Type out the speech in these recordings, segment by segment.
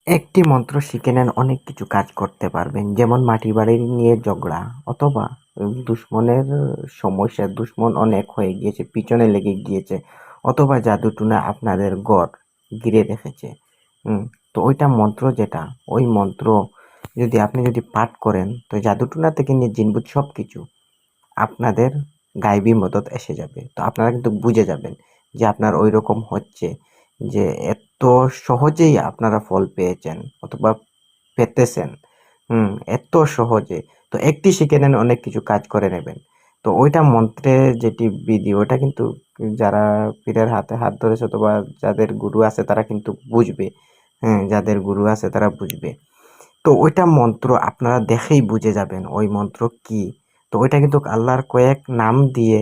একটি মন্ত্র শিখে নেন, অনেক কিছু কাজ করতে পারবেন। যেমন মাটি বাড়ি নিয়ে ঝগড়া, অথবা দুশ্মনের সমস্যা, দুশ্মন অনেক হয়ে গিয়েছে, পিছনে লেগে গিয়েছে, অথবা জাদুটুনা আপনাদের ঘর ঘিরে রেখেছে। তো ওইটা মন্ত্র যেটা, ওই মন্ত্র আপনি যদি পাঠ করেন, তো জাদুটুনা থেকে নিয়ে জিনভূত সব কিছু আপনাদের গায়েবী মদত এসে যাবে। তো আপনারা কিন্তু বুঝে যাবেন যে আপনার ওই রকম হচ্ছে, যে এত সহজেই আপনারা ফল পেয়েছেন অথবা পেতেছেন। এত সহজে। তো একটি শিখে নেন, অনেক কিছু কাজ করে নেবেন। তো ওইটা মন্ত্রে যেটি বিধি, ওটা কিন্তু যারা পীরের হাতে হাত ধরেছে অথবা যাদের গুরু আছে তারা কিন্তু বুঝবে। যাদের গুরু আছে তারা বুঝবে। তো ওইটা মন্ত্র আপনারা দেখেই বুঝে যাবেন ওই মন্ত্র কি। তো ওইটা কিন্তু আল্লাহর কয়েক নাম দিয়ে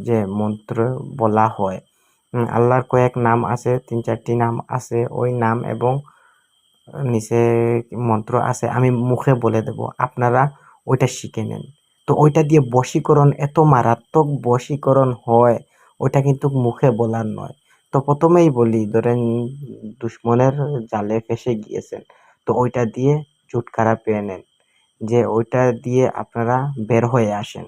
যে মন্ত্র বলা হয়। আল্লাহর কয়েক নাম আছে, 3-4টি নাম আছে ওই নাম, এবং নিচে মন্ত্র আছে, আমি মুখে বলে দেব, আপনারা ওইটা শিখে নেন। তো ওইটা দিয়ে বশীকরণ, এত মারাত্মক বশীকরণ হয়, ওইটা কিন্তু মুখে বলার নয়। তো প্রথমেই বলি, ধরেন দুশ্মনের জালে ফেসে গিয়েছেন, তো ওইটা দিয়ে ছুটকারা পেয়ে নেন, যে ওইটা দিয়ে আপনারা বের হয়ে আসেন।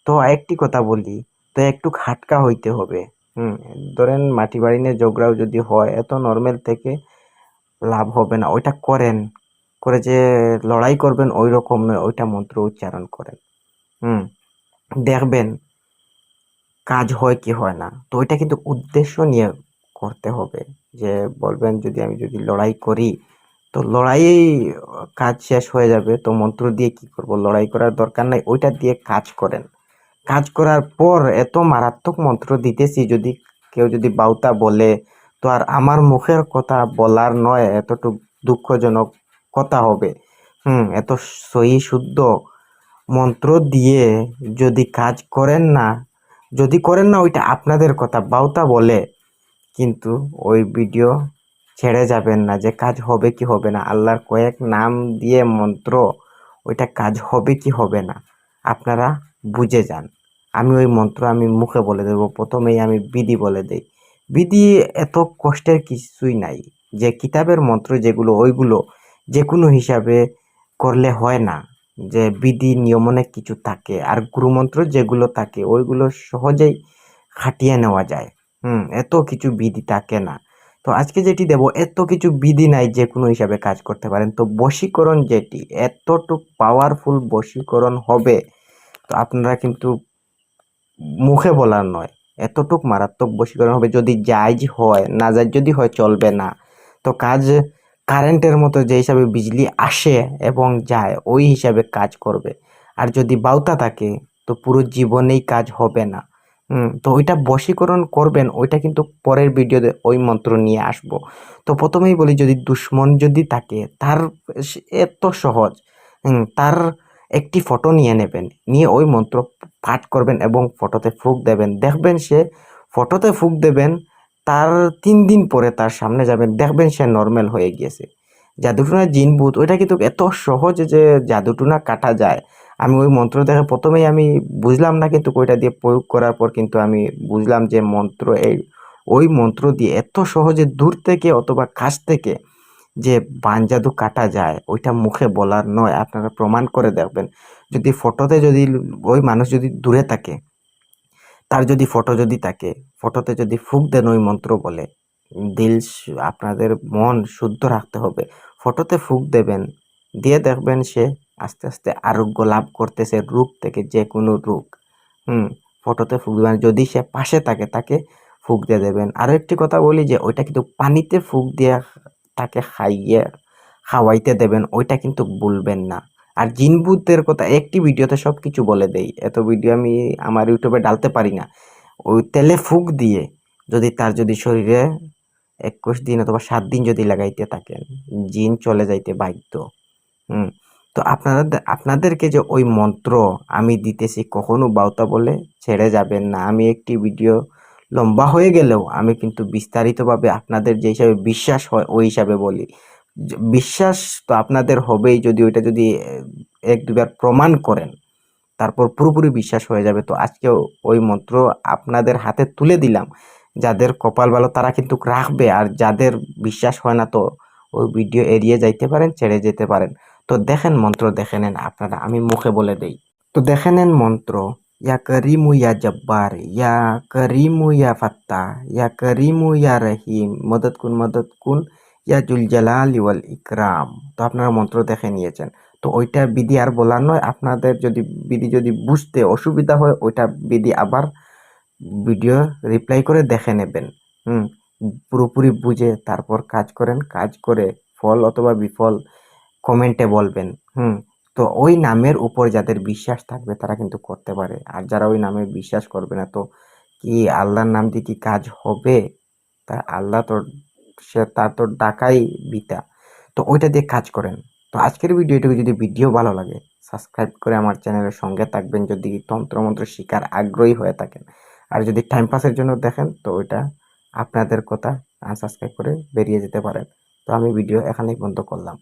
তো একটি কথা বলি, তো একটু খাটকা হইতে হবে। হুম ধরেন মাটি বাড়ি নিয়ে ঝগড়াও যদি হয়, এত নর্মাল থেকে লাভ হবে না। ওইটা করেন, করে যে লড়াই করবেন ওই রকম নয়, ওইটা মন্ত্র উচ্চারণ করেন। হুম দেখবেন কাজ হয় কি হয় না। তো ওইটা কিন্তু উদ্দেশ্য নিয়ে করতে হবে, যে বলবেন আমি যদি লড়াই করি, তো লড়াইয়েই কাজ শেষ হয়ে যাবে, তো মন্ত্র দিয়ে কি করব, লড়াই করার দরকার নাই, ওইটা দিয়ে কাজ করেন। কাজ করার পর এত মারাত্মক মন্ত্র দিতেছি, যদি কেউ যদি বাউতা বলে, তো আর আমার মুখের কথা বলার নয়, এতটুক দুঃখজনক কথা হবে। এত সহি শুদ্ধ মন্ত্র দিয়ে যদি কাজ করেন না, ওইটা আপনাদের কথা, বাউতা বলে কিন্তু ওই ভিডিও ছেড়ে যাবেন না, যে কাজ হবে কি হবে না। আল্লাহর কয়েক নাম দিয়ে মন্ত্র, ওইটা কাজ হবে কি হবে না আপনারা বুঝে যান। আমি ওই মন্ত্র আমি মুখে বলে দেব, প্রথমেই আমি বিধি বলে দেই। বিধি এত কষ্টের কিছুই নাই। যে কিতাবের মন্ত্র যেগুলো, ওইগুলো যে কোনো হিসাবে করলে হয় না, যে বিধি নিয়ম অনেক কিছু থাকে, আর গুরুমন্ত্র যেগুলো থাকে ওইগুলো সহজেই খাটিয়ে নেওয়া যায়। এত কিছু বিধি থাকে না। তো আজকে যেটি দেব, এত কিছু বিধি নাই, যে কোনো হিসাবে কাজ করতে পারেন। তো বশীকরণ যেটি, এতটুক পাওয়ারফুল বশীকরণ হবে, তো আপনারা কিন্তু মুখে বলার নয়, এতটুক মারাত্মক বশীকরণ হবে। যদি জায়জ হয়, না জায়জ যদি হয় চলবে না। তো কাজ কারেন্টের মতো যে হিসাবে বিজলি আসে এবং যায়, ওই হিসাবে কাজ করবে। আর যদি বাউতা থাকে, তো পুরো জীবনেই কাজ হবে না। তো ওইটা বশীকরণ করবেন, ওইটা কিন্তু পরের ভিডিওতে ওই মন্ত্র নিয়ে আসব। তো প্রথমেই বলি, যদি দুশ্মন যদি থাকে, তার এত সহজ। তার একটি ফটো নিয়ে নেবেন, নিয়ে ওই মন্ত্র পাঠ করবেন এবং ফটোতে ফুঁক দেবেন। দেখবেন সে, ফটোতে ফুঁক দেবেন, তার 3 দিন পরে তার সামনে যাবেন, দেখবেন সে নর্মাল হয়ে গিয়েছে। জাদুটুনা জিনভূত, ওইটা কিন্তু এত সহজ যে জাদুটুনা কাটা যায়। আমি ওই মন্ত্র দেখে প্রথমেই আমি বুঝলাম না, কিন্তু ওইটা দিয়ে প্রয়োগ করার পর কিন্তু আমি বুঝলাম যে মন্ত্র, ওই মন্ত্র দিয়ে এত সহজে দূর থেকে অথবা কাছ থেকে যে বান জাদু কাটা যায়, ওইটা মুখে বলার নয়, আপনারা প্রমাণ করে দেখবেন। যদি ফটোতে, যদি ওই মানুষ যদি দূরে থাকে, তার যদি ফটো যদি থাকে, ফটোতে যদি ফুঁক দেন ওই মন্ত্র বলে, আপনাদের মন শুদ্ধ রাখতে হবে। ফটোতে ফুঁক দেবেন, দিয়ে দেখবেন সে আস্তে আস্তে আরোগ্য লাভ করতেছে রোগ থেকে, যে কোনো রোগ। ফটোতে ফুঁক দেবেন, যদি সে পাশে থাকে তাকে ফুঁক দিয়ে দেবেন। আরো একটি কথা বলি, যে ওইটা কিন্তু পানিতে ফুঁক দিয়ে তাকে খাওয়াইতে দেবেন, ওইটা কিন্তু ভুলবেন না। আর জিন ভূতের কথা একটি ভিডিওতে সবকিছু বলে দেই, এত ভিডিও আমি আমার ইউটিউবে ডালতে পারি না। ওই তেলে ফুঁক দিয়ে যদি শরীরে 21 দিন অথবা 7 দিন যদি লাগাইতে থাকেন, জিন চলে যাইতে বাধ্য। হুম তো আপনাদেরকে যে ওই মন্ত্র আমি দিতেছি, কখনো বাউতা বলে ছেড়ে যাবেন না। আমি একটি ভিডিও লম্বা হয়ে গেলেও আমি কিন্তু বিস্তারিতভাবে আপনাদের যে হিসাবে বিশ্বাস হয় ওই হিসাবে বলি। বিশ্বাস তো আপনাদের হবেই, যদি ওইটা যদি 1-2 বার প্রমাণ করেন, তারপর পুরোপুরি বিশ্বাস হয়ে যাবে। তো আজকেও ওই মন্ত্র আপনাদের হাতে তুলে দিলাম। যাদের কপাল ভালো তারা কিন্তু রাখবে, আর যাদের বিশ্বাস হয় না, তো ওই ভিডিও এড়িয়ে যাইতে পারেন, ছেড়ে যেতে পারেন। তো দেখেন মন্ত্র দেখে নেন আপনারা, আমি মুখে বলে দেই। তো দেখে নেন মন্ত্র, ইয়া করিমু ইয়া জব্বার, ইয়া করিমু ইয়া ফাত্তাহ, ইয়া করিমু ইয়া রহিম, মদদ কুন ইয়া জুল জালালি ওয়াল ইকরাম। তো আপনারা মন্ত্র দেখে নিয়েছেন। তো ওইটা বিধি আর বলার নয়, আপনাদের যদি বিধি যদি বুঝতে অসুবিধা হয় ওইটা বিধি আবার ভিডিও রিপ্লাই করে দেখে নেবেন। হুম, পুরোপুরি বুঝে তারপর কাজ করেন, কাজ করে ফল অথবা বিফল কমেন্টে বলবেন। তো ওই নামের উপর যাদের বিশ্বাস থাকবে তারা কিন্তু করতে পারে, আর যারা ওই নামে বিশ্বাস করবে না, তো কি আল্লাহর নাম দিয়ে কি কাজ হবে? তা আল্লাহ তো, সে তার তো ডাকাই বিতা। তো ওইটা দিয়ে কাজ করেন। তো আজকের ভিডিওটুকু যদি ভিডিও ভালো লাগে, সাবস্ক্রাইব করে আমার চ্যানেলের সঙ্গে থাকবেন যদি তন্ত্রমন্ত্র শিকার আগ্রহী হয়ে থাকেন। আর যদি টাইম পাসের জন্য দেখেন তো ওইটা আপনাদের কথা, আনসাবস্ক্রাইব করে বেরিয়ে যেতে পারেন। তো আমি ভিডিও এখানেই বন্ধ করলাম।